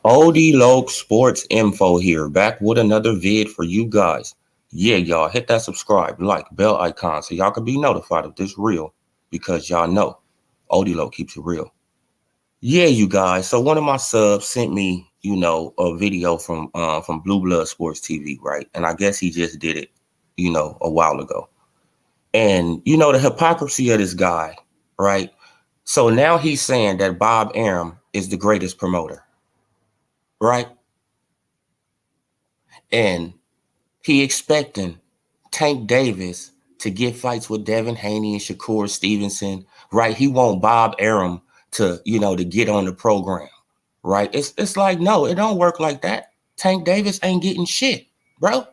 OD Log Sports Info here, back with another vid for you guys. Yeah, y'all hit that subscribe, like, bell icon so y'all can be notified if this real, because y'all know OD Log keeps it real. Yeah, you guys. So one of my subs sent me, a video from Blue Blood Sports TV, right? And I guess he just did it, a while ago. And the hypocrisy of this guy, right? So now he's saying that Bob Arum is the greatest promoter, right? And he expecting Tank Davis to get fights with Devin Haney and Shakur Stevenson, right? He want Bob Arum to get on the program, right? It's like, no, it don't work like that. Tank Davis ain't getting shit, bro.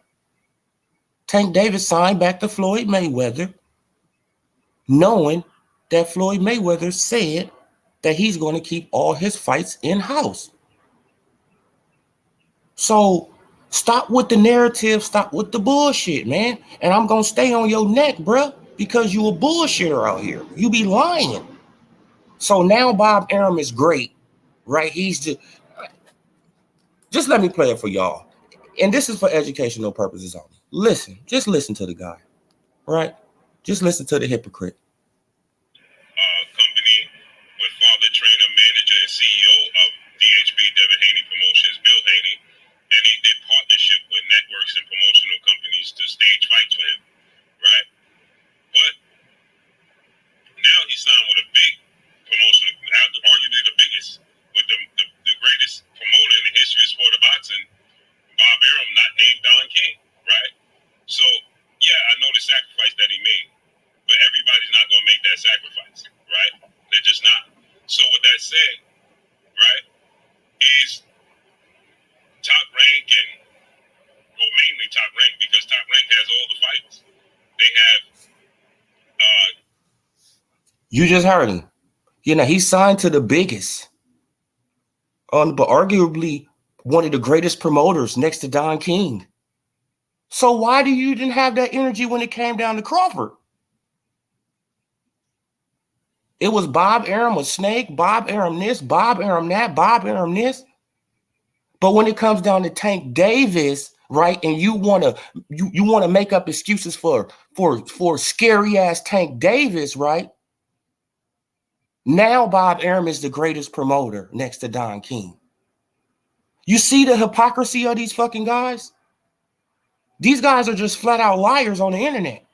Tank Davis signed back to Floyd Mayweather, knowing that Floyd Mayweather said that he's going to keep all his fights in-house. So stop with the narrative, stop with the bullshit, man. And I'm going to stay on your neck, bro, because you a bullshitter out here. You be lying. So now Bob Arum is great, right? He's just let me play it for y'all. And this is for educational purposes only. Just listen to the guy, right? Just listen to the hypocrite. Company with father, trainer, manager, and CEO of DHB Devin Haney Promotions, Bill Haney, and they did partnership with networks and promotional companies to stage fights for him, right? But now he signed with a big promotional, arguably the biggest, with the greatest promoter in the history of sport of boxing, Bob Arum, not named Don King, right? So, yeah, I know the sacrifice that he made, but everybody's not going to make that sacrifice, right? They're just not. So with that said, right, is Top Rank mainly Top Rank, because Top Rank has all the fighters. They have you just heard him. He signed to the biggest, but arguably one of the greatest promoters next to Don King. So why do you didn't have that energy when it came down to Crawford? It was Bob Arum a snake, Bob Arum this, Bob Arum that, Bob Arum this. But when it comes down to Tank Davis, right, and you want to make up excuses for scary ass Tank Davis, right? Now Bob Arum is the greatest promoter next to Don King. You see the hypocrisy of these fucking guys? These guys are just flat out liars on the internet,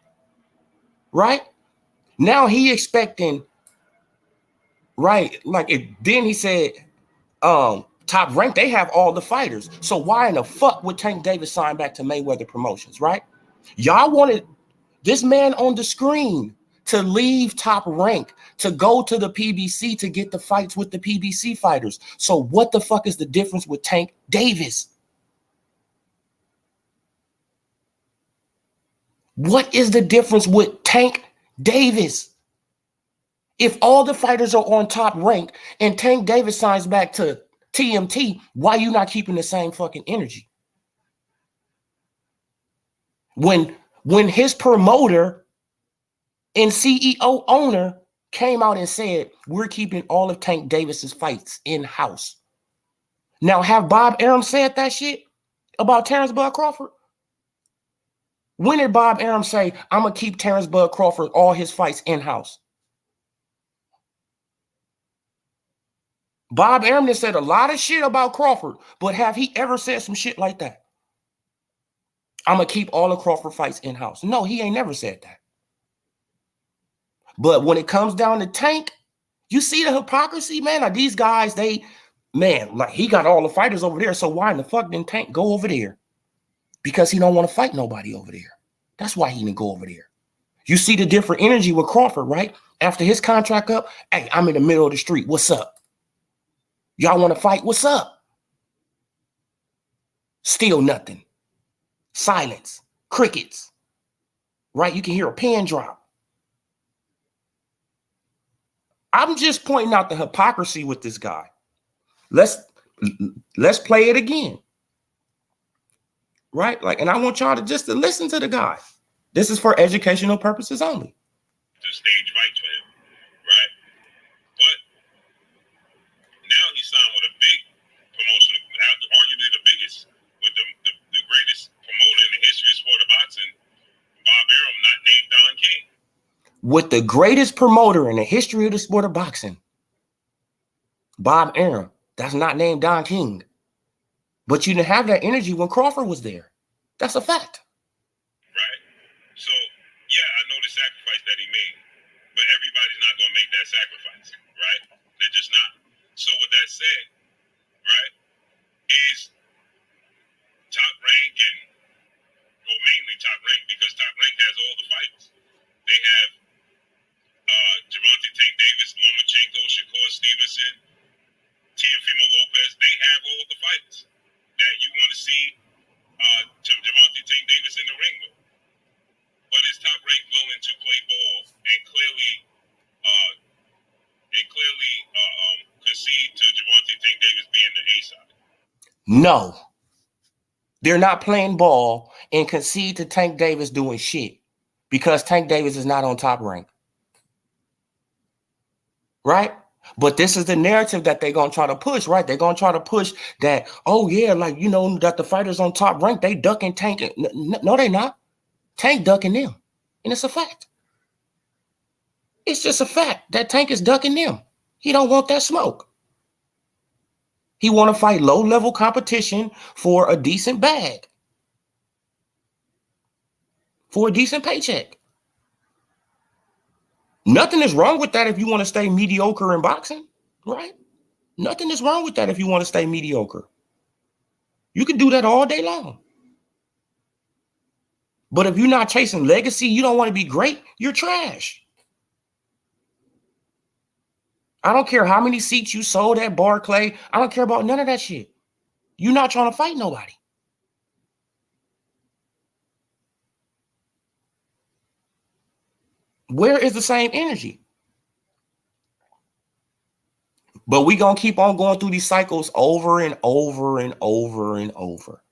right? Now he expecting, right? Then he said, Top Rank, they have all the fighters. So why in the fuck would Tank Davis sign back to Mayweather Promotions, right? Y'all wanted this man on the screen to leave Top Rank, to go to the PBC to get the fights with the PBC fighters. So what the fuck is the difference with Tank Davis? What is the difference with Tank Davis? If all the fighters are on Top Rank and Tank Davis signs back to TMT, why you not keeping the same fucking energy? When his promoter and CEO owner came out and said, we're keeping all of Tank Davis's fights in-house. Now, have Bob Arum said that shit about Terrence Bud Crawford? When did Bob Arum say, I'm going to keep Terrence Bud Crawford all his fights in-house? Bob Arum has said a lot of shit about Crawford, but have he ever said some shit like that? I'm going to keep all the Crawford fights in-house. No, he ain't never said that. But when it comes down to Tank, you see the hypocrisy, man. Like these guys, like he got all the fighters over there. So why in the fuck didn't Tank go over there? Because he don't want to fight nobody over there. That's why he didn't go over there. You see the different energy with Crawford, right? After his contract up, hey, I'm in the middle of the street. What's up? Y'all want to fight? What's up? Still nothing. Silence. Crickets. Right? You can hear a pin drop. I'm just pointing out the hypocrisy with this guy. Let's play it again. Right? Like, and I want y'all to listen to the guy. This is for educational purposes only. To stage fight for him, right? But now he signed with a big promotion, arguably the biggest, with the greatest promoter in the history of sport of boxing, Bob Arum, not named Don King. With the greatest promoter in the history of the sport of boxing, Bob Arum, that's not named Don King. But you didn't have that energy when Crawford was there. That's a fact. Right? So, yeah, I know the sacrifice that he made, but everybody's not going to make that sacrifice, right? They're just not. So with that said, right, is Top Rank mainly Top Rank, because Top Rank has all the fighters. They have Gervonta Tank Davis, Lomachenko, Shakur Stevenson, Teofimo Lopez. They have all the fighters that you want to see Gervonta Tank Davis in the ring with. But is Top Rank willing to play ball and clearly concede to Gervonta Tank Davis being the A side? No. They're not playing ball and concede to Tank Davis doing shit because Tank Davis is not on Top Rank. Right? But this is the narrative that they're going to try to push, right? They're going to try to push that, oh, yeah, like, you know, that the fighters on Top Rank, they ducking Tank. No, they're not. Tank ducking them. And it's a fact. It's just a fact that Tank is ducking them. He don't want that smoke. He want to fight low-level competition for a decent bag. For a decent paycheck. Nothing is wrong with that if you want to stay mediocre in boxing, right? Nothing is wrong with that if you want to stay mediocre. You can do that all day long. But if you're not chasing legacy, you don't want to be great, you're trash. I don't care how many seats you sold at Barclay. I don't care about none of that shit. You're not trying to fight nobody. Where is the same energy? But we going to keep on going through these cycles over and over and over and over.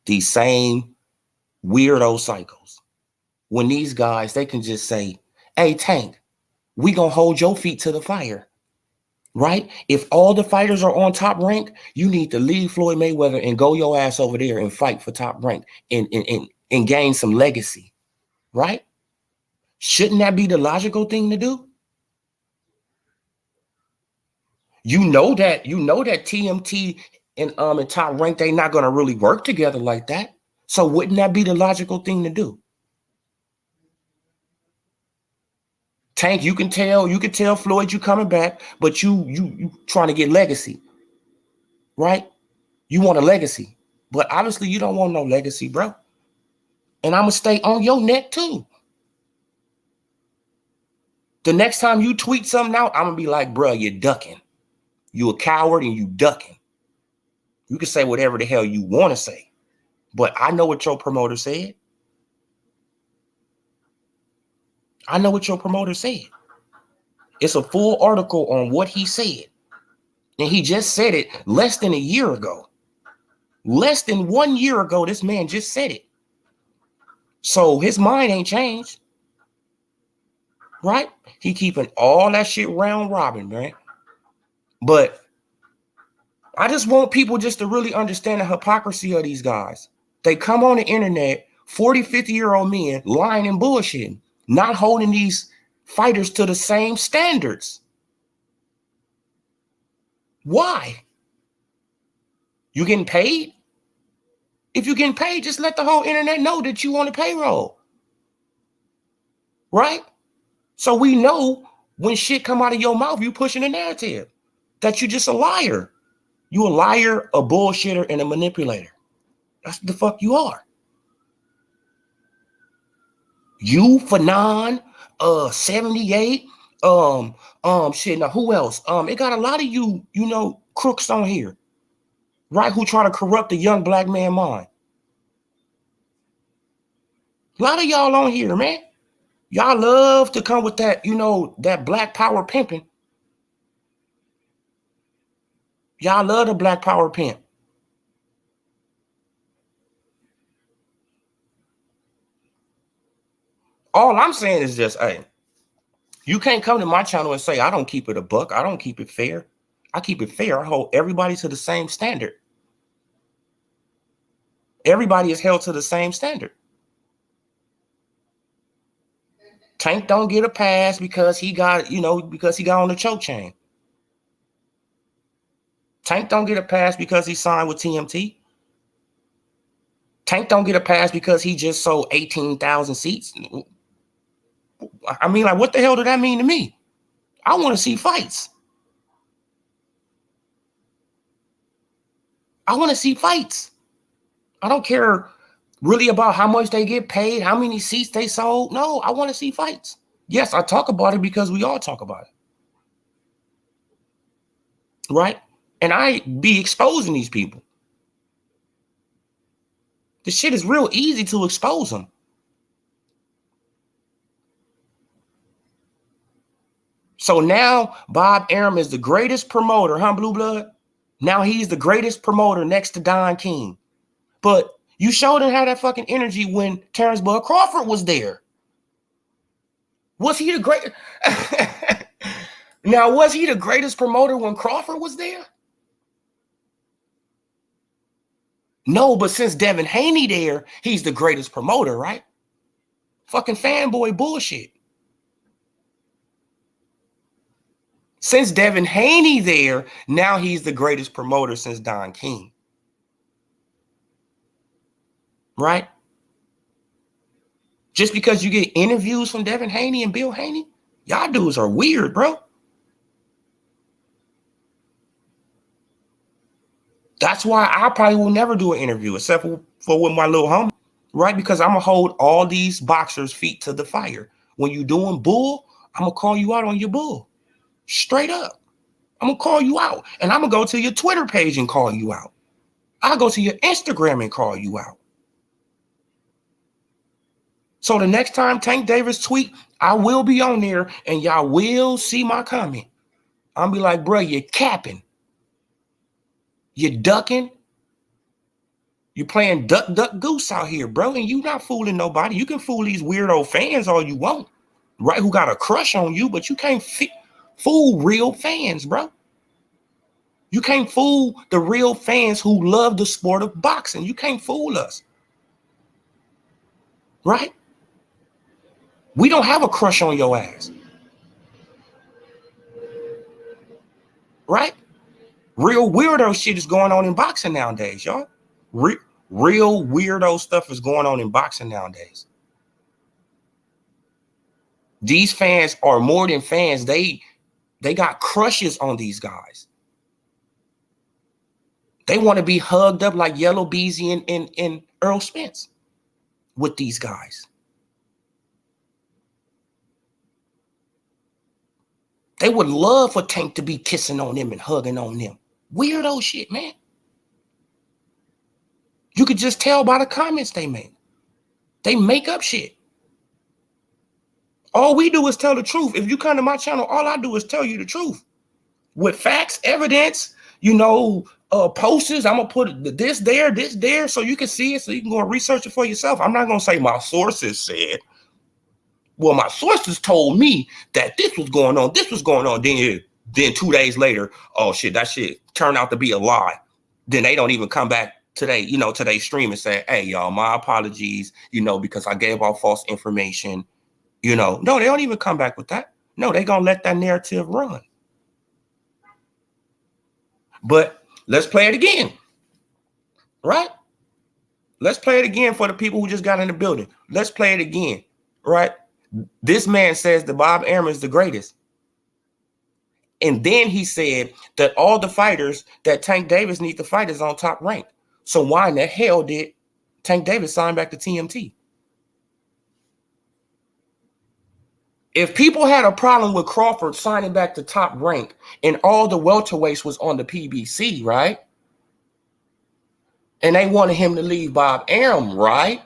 These same weirdo cycles. When these guys, they can just say, hey, Tank, we going to hold your feet to the fire. Right? If all the fighters are on Top Rank, you need to leave Floyd Mayweather and go your ass over there and fight for Top Rank and gain some legacy. Right? Shouldn't that be the logical thing to do? You know that TMT and Top Rank, they're not going to really work together like that. So wouldn't that be the logical thing to do? Tank, you can tell Floyd you coming back, but you trying to get legacy, right? You want a legacy, but obviously you don't want no legacy, bro. And I'm gonna stay on your neck too. The next time you tweet something out, I'm gonna be like, bro, you're ducking. You a coward and you ducking. You can say whatever the hell you want to say, but I know what your promoter said. I know what your promoter said. It's a full article on what he said. And he just said it less than a year ago. Less than 1 year ago, this man just said it. So his mind ain't changed, right? He keeping all that shit round robin, right? But I just want people just to really understand the hypocrisy of these guys. They come on the internet, 40, 50-year-old men lying and bullshitting, not holding these fighters to the same standards. Why? You getting paid? If you're getting paid, just let the whole internet know that you on the payroll. Right? So we know when shit come out of your mouth, you pushing a narrative that you just a liar. You a liar, a bullshitter, and a manipulator. That's what the fuck you are. You, Fanon, 78, shit. Now who else? It got a lot of you know, crooks on here, right? Who try to corrupt the young black man mind. A lot of y'all on here, man. Y'all love to come with that, you know, that black power pimping. Y'all love the black power pimp. All I'm saying is just, hey, you can't come to my channel and say I don't keep it a buck. I don't keep it fair. I keep it fair. I hold everybody to the same standard. Everybody is held to the same standard. Tank don't get a pass because he got, you know, because he got on the choke chain. Tank don't get a pass because he signed with TMT. Tank don't get a pass because he just sold 18,000 seats. I mean, like, what the hell did that mean to me? I want to see fights. I want to see fights. I don't care really about how much they get paid, how many seats they sold. No, I want to see fights. Yes, I talk about it because we all talk about it. Right? And I be exposing these people. The shit is real easy to expose them. So now Bob Arum is the greatest promoter, huh, Blue Blood? Now he's the greatest promoter next to Don King. But you showed him how that fucking energy when Terrence Bud Crawford was there. Was he the great? Now, was he the greatest promoter when Crawford was there? No, but since Devin Haney there, he's the greatest promoter, right? Fucking fanboy bullshit. Since Devin Haney there, now he's the greatest promoter since Don King. Right? Just because you get interviews from Devin Haney and Bill Haney, y'all dudes are weird, bro. That's why I probably will never do an interview except for with my little homie, right? Because I'm going to hold all these boxers' feet to the fire. When you doing bull, I'm going to call you out on your bull. Straight up. I'm going to call you out. And I'm going to go to your Twitter page and call you out. I'll go to your Instagram and call you out. So the next time Tank Davis tweet, I will be on there and y'all will see my comment. I'll be like, bro, you're capping. You're ducking. You're playing duck, duck, goose out here, bro. And you not fooling nobody. You can fool these weirdo fans all you want, right? Who got a crush on you, but you can't fool real fans, bro. You can't fool the real fans who love the sport of boxing. You can't fool us, right? We don't have a crush on your ass, right? Real weirdo shit is going on in boxing nowadays, y'all. Real weirdo stuff is going on in boxing nowadays. These fans are more than fans. They got crushes on these guys. They want to be hugged up like Yellow Beezy and Earl Spence with these guys. They would love for Tank to be kissing on them and hugging on them. Weirdo shit, man. You could just tell by the comments they make. They make up shit. All we do is tell the truth. If you come to my channel, all I do is tell you the truth. With facts, evidence, you know, posters. I'm gonna put this there, so you can see it, so you can go and research it for yourself. I'm not gonna say my sources said. Well, my sources told me that this was going on. Then 2 days later, oh shit, that shit turned out to be a lie. Then they don't even come back today, today's stream and say, hey, y'all, my apologies, because I gave out false information. No, they don't even come back with that. No, they gonna let that narrative run. But let's play it again, right? Let's play it again for the people who just got in the building. Let's play it again, right? This man says that Bob Arum is the greatest. And then he said that all the fighters that Tank Davis needs to fight is on Top Rank. So why in the hell did Tank Davis sign back to TMT? If people had a problem with Crawford signing back to Top Rank and all the welterweights was on the PBC, right? And they wanted him to leave Bob Arum, right?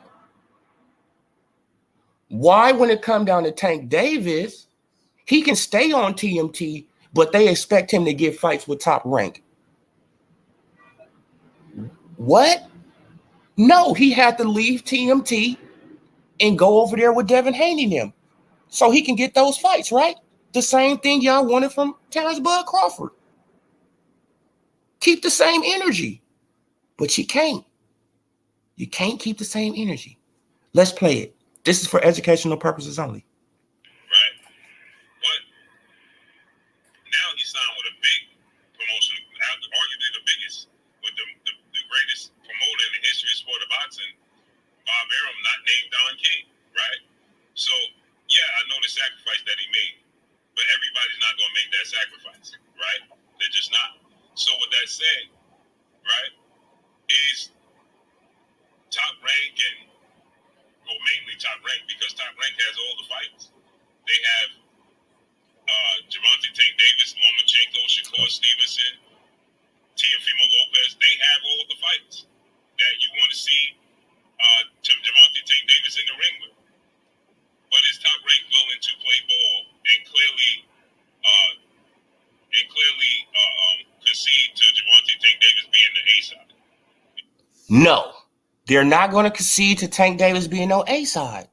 Why, when it come down to Tank Davis, he can stay on TMT, but they expect him to get fights with Top Rank? What? No, he had to leave TMT and go over there with Devin Haney and them so he can get those fights, right? The same thing y'all wanted from Terrence Bud Crawford. Keep the same energy, but you can't. You can't keep the same energy. Let's play it. This is for educational purposes only. Right. But now he signed with a big promotion, arguably the biggest, with the greatest promoter in the history of sport of boxing, Bob Arum, not named Don King, right? So, yeah, I know the sacrifice that he made, but everybody's not going to make that sacrifice, right? They're just not. So with that said, right, is Top Rank mainly Top Rank, because Top Rank has all the fights. They have Gervonta Tank Davis, Lomachenko, Shakur Stevenson, Teofimo Lopez. They have all the fights that you want to see Gervonta Tank Davis in the ring with. But is Top Rank willing to play ball and clearly concede to Gervonta Tank Davis being the A side? No, they're not going to concede to Tank Davis being no A side.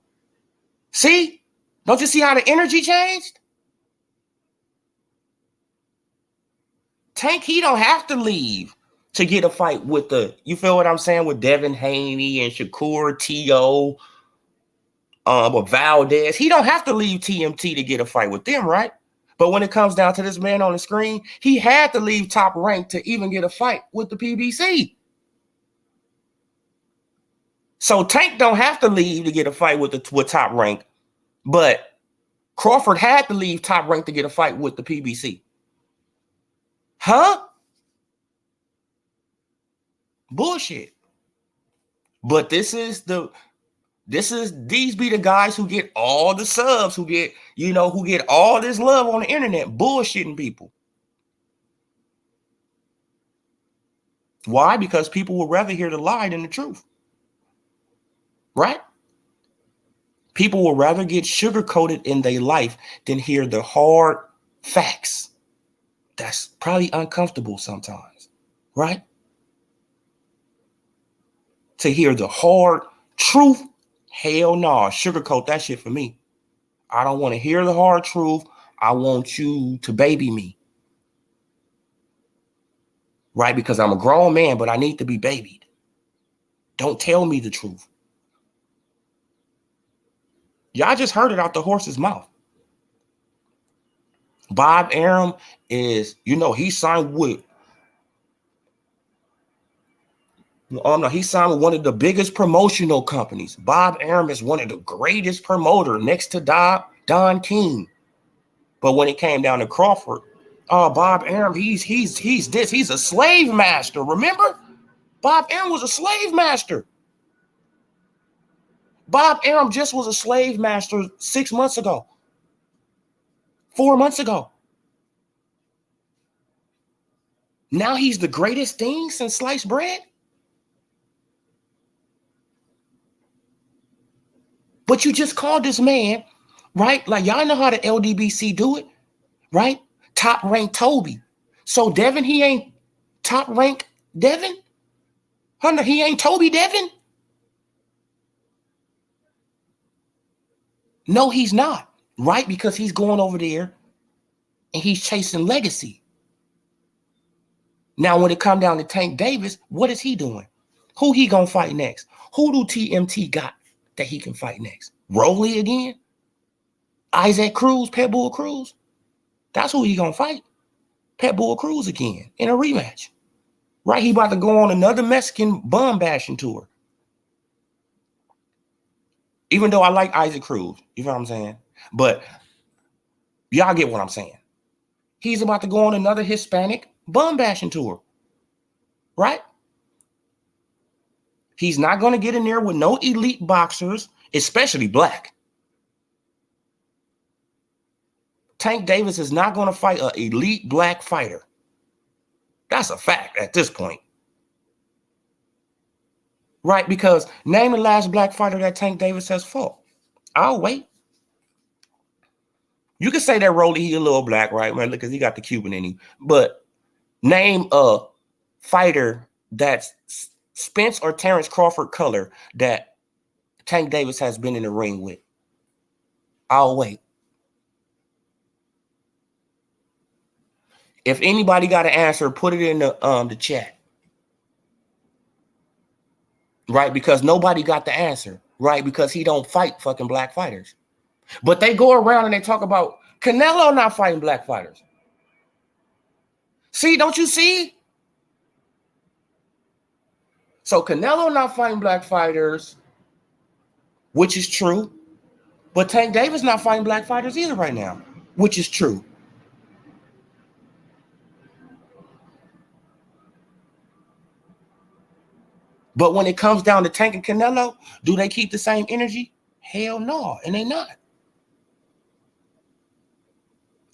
See? Don't you see how the energy changed? Tank, he don't have to leave to get a fight with you feel what I'm saying, with Devin Haney and Shakur, T.O., with Valdez. He don't have to leave TMT to get a fight with them, right? But when it comes down to this man on the screen, he had to leave Top Rank to even get a fight with the PBC. So Tank don't have to leave to get a fight with Top Rank, but Crawford had to leave Top Rank to get a fight with the PBC. Huh? Bullshit. But these be the guys who get all the subs, who get all this love on the internet, bullshitting people. Why? Because people would rather hear the lie than the truth. Right? People would rather get sugar-coated in their life than hear the hard facts. That's probably uncomfortable sometimes, right? To hear the hard truth, hell no, sugarcoat that shit for me. I don't want to hear the hard truth. I want you to baby me. Right? Because I'm a grown man, but I need to be babied. Don't tell me the truth. Y'all just heard it out the horse's mouth. Bob Arum is, he signed with he signed with one of the biggest promotional companies. Bob Arum is one of the greatest promoters next to Don King. But when it came down to Crawford, Bob Arum, he's a slave master. Remember? Bob Arum was a slave master. Bob Arum just was a slave master 6 months ago. 4 months ago. Now he's the greatest thing since sliced bread. But you just called this man, right? Like, y'all know how the LDBC do it, right? Top rank Toby. So Devin, he ain't top rank Devin? Hunter, he ain't Toby Devin? No, he's not, right? Because he's going over there and he's chasing legacy. Now, when it come down to Tank Davis, what is he doing? Who he gonna fight next? Who do TMT got that he can fight next? Rolly again? Isaac Cruz, Pitbull Cruz? That's who he gonna fight. Pitbull Cruz again in a rematch. Right? He about to go on another Mexican bum bashing tour. Even though I like Isaac Cruz, you know what I'm saying? But y'all get what I'm saying. He's about to go on another Hispanic bum bashing tour. Right? He's not going to get in there with no elite boxers, especially black. Tank Davis is not going to fight an elite black fighter. That's a fact at this point. Right? Because name the last black fighter that Tank Davis has fought. I'll wait. You can say that Rolly, he a little black, right, man? Because he got the Cuban in him. But name a fighter that's Spence or Terrence Crawford color that Tank Davis has been in the ring with. I'll wait. If anybody got an answer, put it in the chat. Right? Because nobody got the answer. Right? Because he don't fight fucking black fighters. But they go around and they talk about Canelo not fighting black fighters. See, don't you see? So Canelo not fighting black fighters, which is true. But Tank Davis not fighting black fighters either right now, which is true. But when it comes down to Tank and Canelo, do they keep the same energy? Hell no, and they not.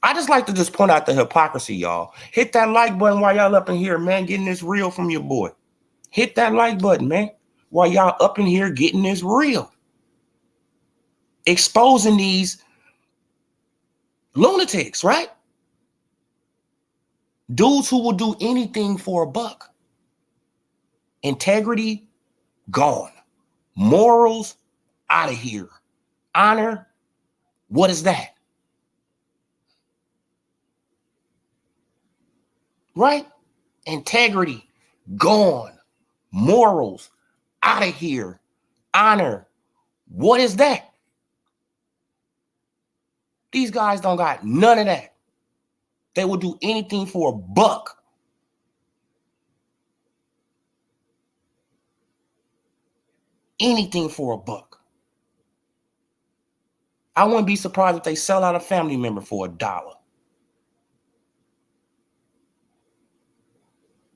I just like to just point out the hypocrisy, y'all. Hit that like button while y'all up in here, man, getting this real from your boy. Hit that like button, man, while y'all up in here getting this real. Exposing these lunatics, right? Dudes who will do anything for a buck. Integrity, gone. Morals, out of here. Honor, what is that? Right? Integrity, gone. Morals, out of here. Honor, what is that? These guys don't got none of that. They will do anything for a buck. Anything for a buck. I wouldn't be surprised if they sell out a family member for $1.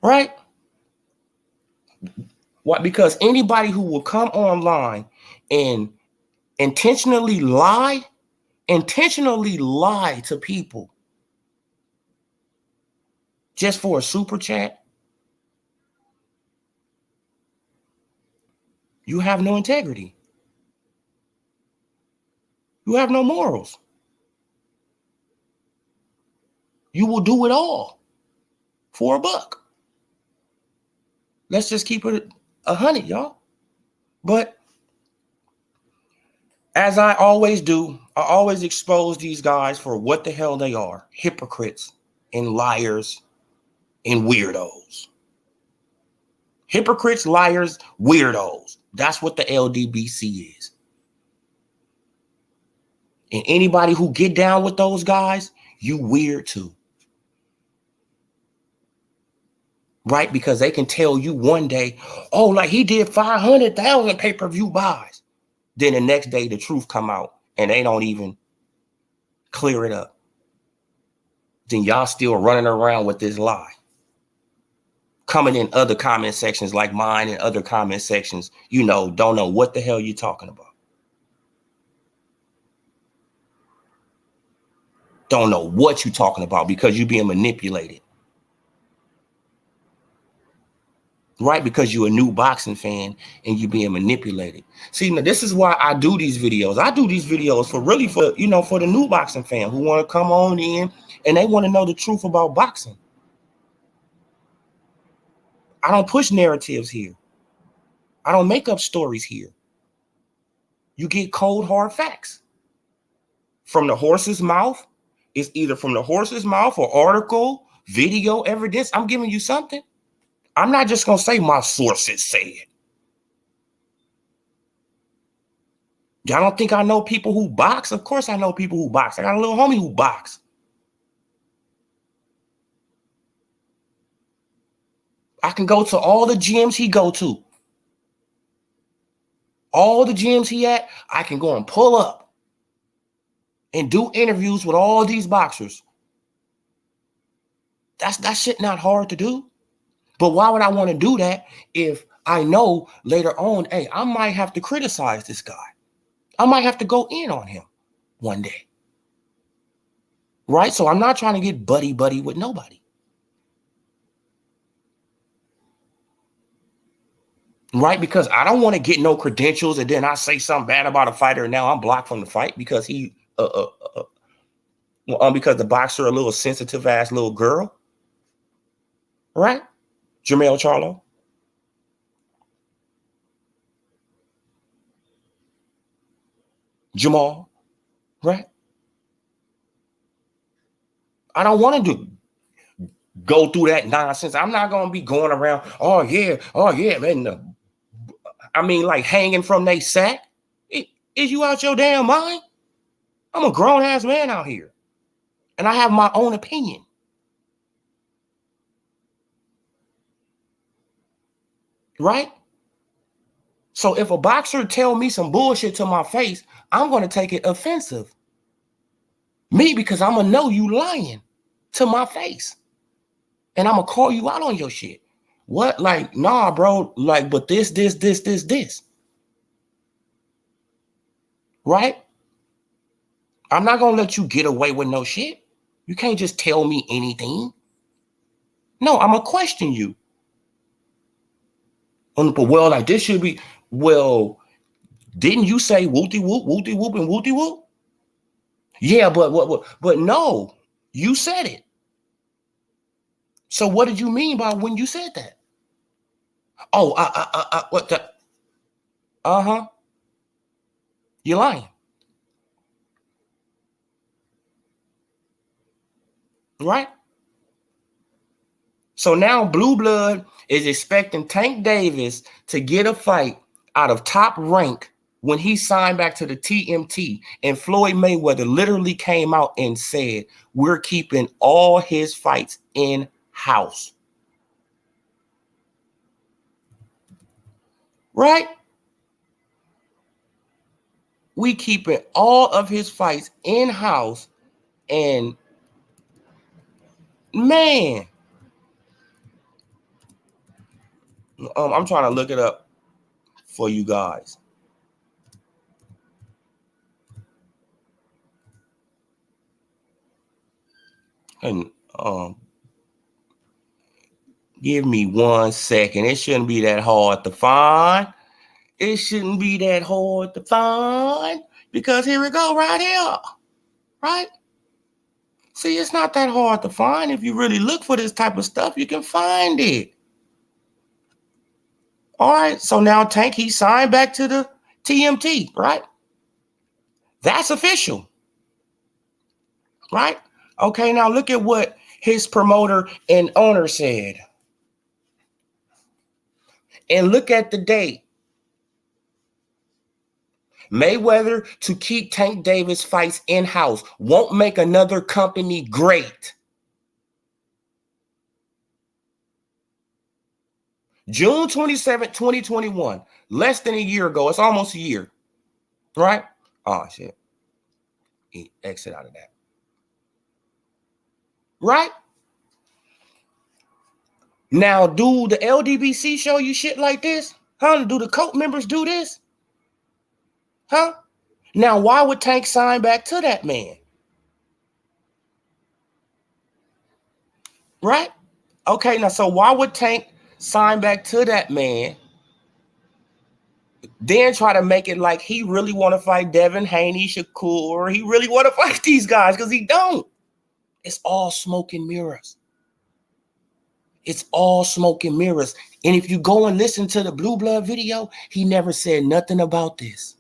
Right? What? Because anybody who will come online and intentionally lie to people just for a super chat, you have no integrity. You have no morals. You will do it all for a buck. Let's just keep it 100, y'all. But as I always do, I always expose these guys for what the hell they are. Hypocrites and liars and weirdos. Hypocrites, liars, weirdos. That's what the LDBC is. And anybody who get down with those guys, you weird too. Right? Because they can tell you one day, oh, like he did 500,000 pay-per-view buys. Then the next day the truth come out and they don't even clear it up. Then y'all still running around with this lie. Coming in other comment sections like mine and other comment sections, you know, don't know what the hell you're talking about. Don't know what you're talking about because you're being manipulated. Right? Because you're a new boxing fan and you're being manipulated. See, now this is why I do these videos. I do these videos for the new boxing fan who want to come on in and they want to know the truth about boxing. I don't push narratives here. I don't make up stories here. You get cold, hard facts. From the horse's mouth, it's either from the horse's mouth or article, video, evidence. I'm giving you something. I'm not just going to say my sources say it. Y'all don't think I know people who box? Of course I know people who box. I got a little homie who box. I can go to all the gyms he go to. All the gyms he at, I can go and pull up and do interviews with all these boxers. That shit not hard to do. But why would I want to do that if I know later on, hey, I might have to criticize this guy. I might have to go in on him one day. Right? So I'm not trying to get buddy with nobody. Right? Because I don't want to get no credentials and then I say something bad about a fighter and now I'm blocked from the fight because because the boxer a little sensitive ass little girl. Right? Jermell Charlo. Jamal. Right? I don't want to go through that nonsense. I'm not going to be going around, oh yeah, man. I mean, like hanging from they sack. Is you out your damn mind? I'm a grown ass man out here. And I have my own opinion. Right? So if a boxer tell me some bullshit to my face, I'm going to take it offensive. Me, because I'm going to know you lying to my face. And I'm going to call you out on your shit. What? Like, nah, bro. Like, but this. Right? I'm not going to let you get away with no shit. You can't just tell me anything. No, I'm going to question you. Well, like this should be, well, didn't you say wooty whoop, and wooty whoop? Yeah, but no, you said it. So what did you mean by when you said that? Oh, what the? You're lying. Right? So now Blue Blood is expecting Tank Davis to get a fight out of Top Rank when he signed back to the TMT. And Floyd Mayweather literally came out and said, we're keeping all his fights in-house. Right? We keeping all of his fights in-house. And man, I'm trying to look it up for you guys. And give me 1 second. It shouldn't be that hard to find. It shouldn't be that hard to find because here we go right here. Right? See, it's not that hard to find. If you really look for this type of stuff, you can find it. All right. So now Tank, he signed back to the TMT, right? That's official. Right? Okay, now look at what his promoter and owner said. And look at the date. Mayweather to keep Tank Davis fights in-house. Won't make another company great. June 27, 2021. Less than a year ago. It's almost a year. Right? Oh, shit. Exit out of that. Right? Now, do the LDBC show you shit like this? Huh? Do the cult members do this? Huh? Now, why would Tank sign back to that man? Right? Okay, now, so why would Tank sign back to that man, then try to make it like he really want to fight Devin Haney, Shakur, he really want to fight these guys, because he don't. It's all smoke and mirrors. It's all smoke and mirrors. And if you go and listen to the Blue Blood video, he never said nothing about this.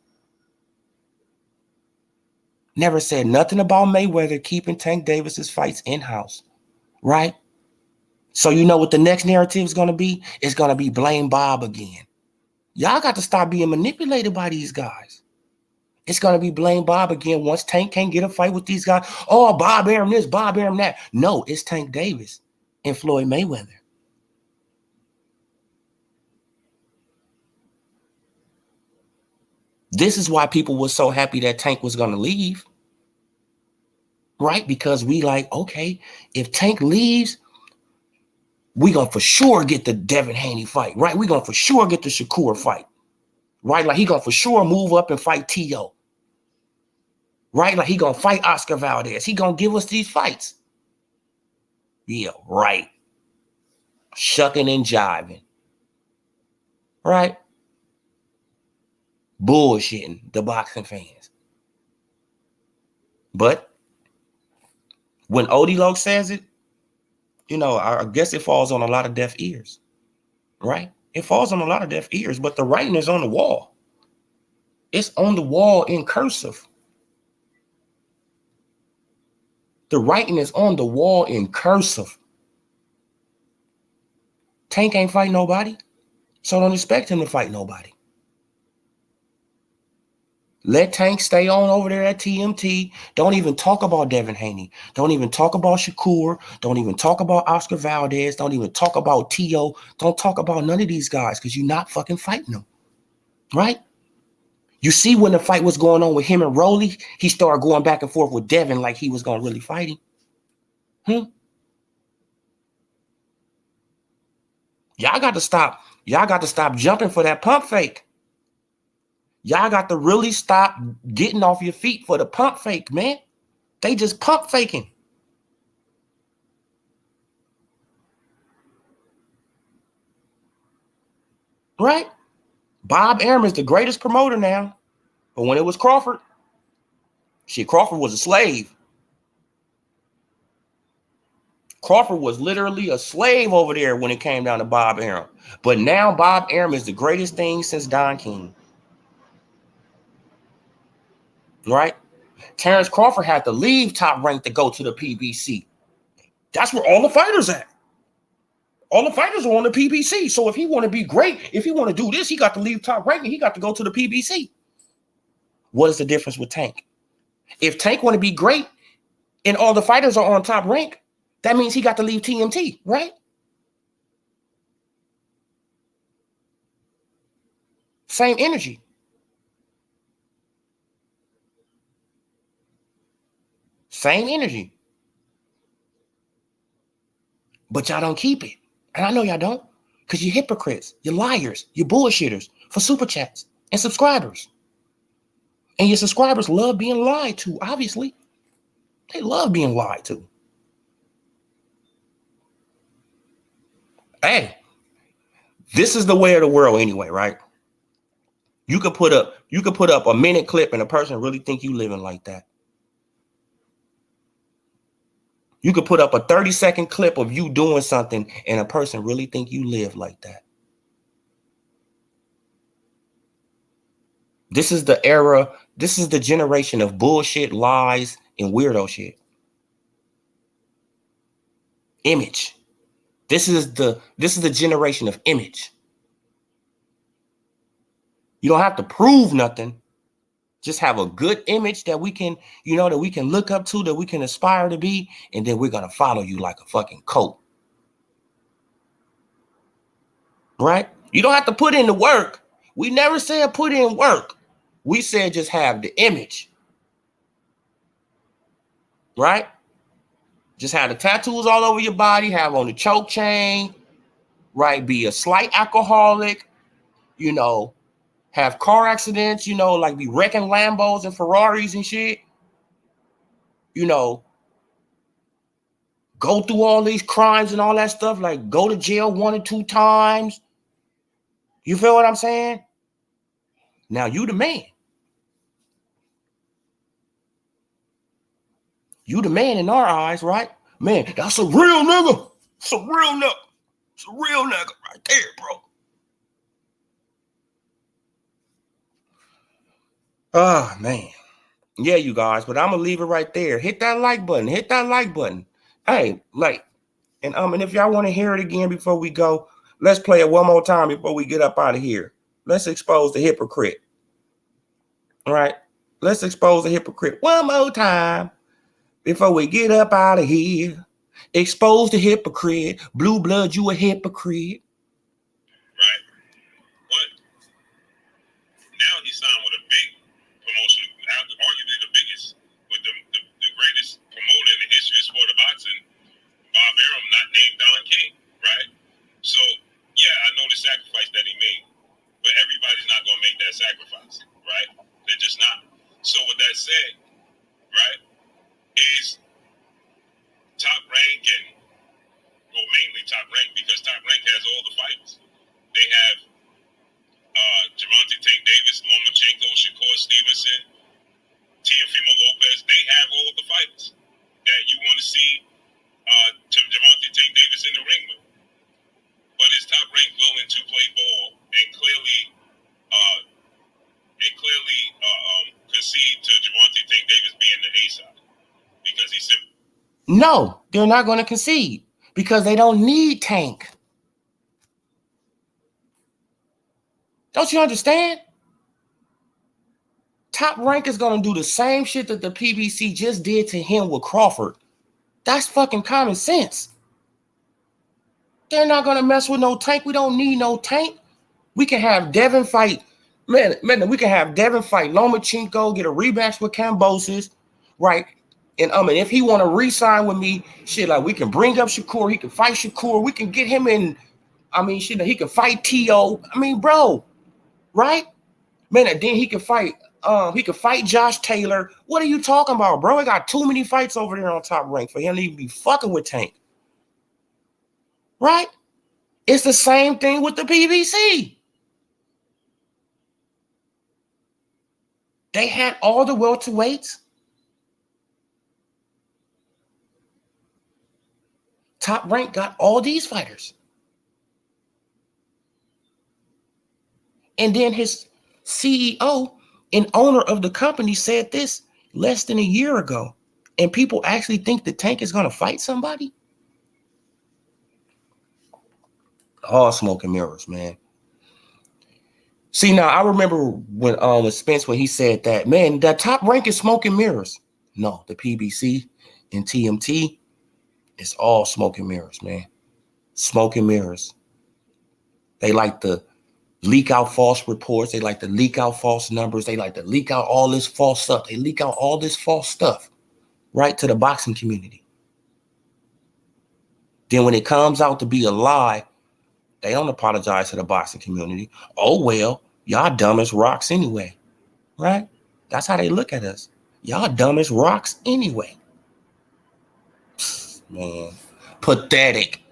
Never said nothing about Mayweather keeping Tank Davis's fights in-house, right? So you know what the next narrative is going to be? It's going to be blame Bob again. Y'all got to stop being manipulated by these guys. It's going to be blame Bob again once Tank can't get a fight with these guys. Oh, Bob Arum this, Bob Arum that. No, it's Tank Davis and Floyd Mayweather. This is why people were so happy that Tank was going to leave. Right? Because we like, okay, if Tank leaves, we going to for sure get the Devin Haney fight, right? We going to for sure get the Shakur fight, right? Like he going to for sure move up and fight T.O., right? Like he going to fight Oscar Valdez. He going to give us these fights. Yeah, right. Shucking and jiving, right? Bullshitting the boxing fans. But when Odilog says it, you know, I guess it falls on a lot of deaf ears, right? It falls on a lot of deaf ears, but the writing is on the wall. It's on the wall in cursive. The writing is on the wall in cursive. Tank ain't fight nobody, so don't expect him to fight nobody. Let Tank stay on over there at TMT. Don't even talk about Devin Haney. Don't even talk about Shakur. Don't even talk about Oscar Valdez. Don't even talk about T.O. Don't talk about none of these guys because you're not fucking fighting them, right? You see when the fight was going on with him and Rolly, he started going back and forth with Devin like he was going to really fight him. Y'all got to stop. Y'all got to stop jumping for that pump fake. Y'all got to really stop getting off your feet for the pump fake, man. They just pump faking. Right? Bob Arum is the greatest promoter now. But when it was Crawford, shit, Crawford was a slave. Crawford was literally a slave over there when it came down to Bob Arum. But now Bob Arum is the greatest thing since Don King. Right? Terrence Crawford had to leave Top Rank to go to the PBC. That's where all the fighters at. All the fighters are on the PBC. So if he want to be great, if he want to do this, he got to leave Top Rank and he got to go to the PBC. What is the difference with Tank? If Tank want to be great and all the fighters are on Top Rank, that means he got to leave TMT, right? Same energy. Same energy. But y'all don't keep it. And I know y'all don't. Because you're hypocrites. You're liars. You're bullshitters for super chats and subscribers. And your subscribers love being lied to, obviously. They love being lied to. Hey, this is the way of the world anyway, right? You could put up a minute clip and a person really think you living like that. You could put up a 30-second clip of you doing something and a person really think you live like that. This is the era, this is the generation of bullshit, lies, and weirdo shit. Image. This is the generation of image. You don't have to prove nothing. Just have a good image that we can, that we can look up to, that we can aspire to be, and then we're going to follow you like a fucking coat. Right? You don't have to put in the work. We never said put in work. We said just have the image. Right? Just have the tattoos all over your body, have on the choke chain, right? Be a slight alcoholic, have car accidents, like be wrecking Lambos and Ferraris and shit. Go through all these crimes and all that stuff, like go to jail 1 or 2 times. You feel what I'm saying? Now you the man. You the man in our eyes, right? Man, that's a real nigga. It's a real nigga. It's a real nigga right there, bro. Oh, man. Yeah, you guys, but I'm going to leave it right there. Hit that like button. Hit that like button. Hey, like, and if y'all want to hear it again before we go, let's play it one more time before we get up out of here. Let's expose the hypocrite. All right? Let's expose the hypocrite one more time before we get up out of here. Expose the hypocrite. Blue blood, you a hypocrite. Right? But now he signed with a big promotion, arguably the biggest, with the greatest promoter in the history of sport of boxing, Bob Arum, not named Don King, right? So, yeah, I know the sacrifice that he made, but everybody's not going to make that sacrifice, right? They're just not. So with that said, right, is Top Rank mainly Top Rank, because Top Rank has all the fighters. They have Gervonta Tank Davis, Lomachenko, Shakur Stevenson, Teofimo Lopez. They have all the fighters that you want to see Gervonta Tank Davis in the ring with. But is Top Rank willing to play ball and clearly concede to Gervonta Tank Davis being the A side? Because he's simple. No, they're not going to concede because they don't need Tank. Don't you understand? Top Rank is going to do the same shit that the PBC just did to him with Crawford. That's fucking common sense. They're not going to mess with no Tank. We don't need no Tank. We can have Devin fight. Man, we can have Devin fight Lomachenko, get a rematch with Kambosos, right? And if he want to re-sign with me, shit, like we can bring up Shakur. He can fight Shakur. We can get him in. Shit, he can fight T.O. Bro, right? Man, and then he can fight. He could fight Josh Taylor. What are you talking about, bro? I got too many fights over there on Top Rank for him to even be fucking with Tank. Right? It's the same thing with the PBC. They had all the welterweights. Top Rank got all these fighters. And then his CEO and owner of the company said this less than a year ago. And people actually think the Tank is going to fight somebody? All smoke and mirrors, man. See, now I remember when Spence, when he said that, man, that Top Rank is smoke and mirrors. No, the PBC and TMT, it's all smoke and mirrors, man. Smoke and mirrors. They like to leak out false reports. They like to leak out false numbers. They like to leak out all this false stuff. They leak out all this false stuff, right, to the boxing community. Then when it comes out to be a lie, they don't apologize to the boxing community. Oh, well, y'all dumb as rocks anyway, right? That's how they look at us. Y'all dumb as rocks anyway. Man, pathetic.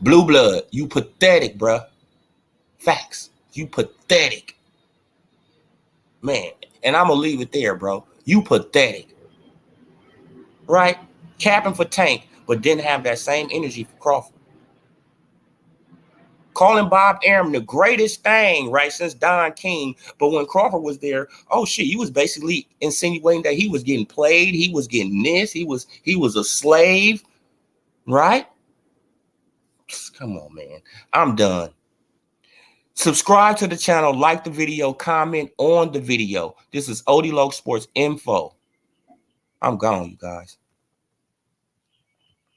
Blue blood, you pathetic, bruh. Facts. You pathetic. Man, and I'm going to leave it there, bro. You pathetic. Right? Capping for Tank, but didn't have that same energy for Crawford. Calling Bob Arum the greatest thing, right, since Don King. But when Crawford was there, oh shit, you was basically insinuating that he was getting played. He was getting this. He was a slave, right? Come on, man. I'm done. Subscribe to the channel, like the video, comment on the video. This is Odie Loc Sports Info. I'm gone, you guys.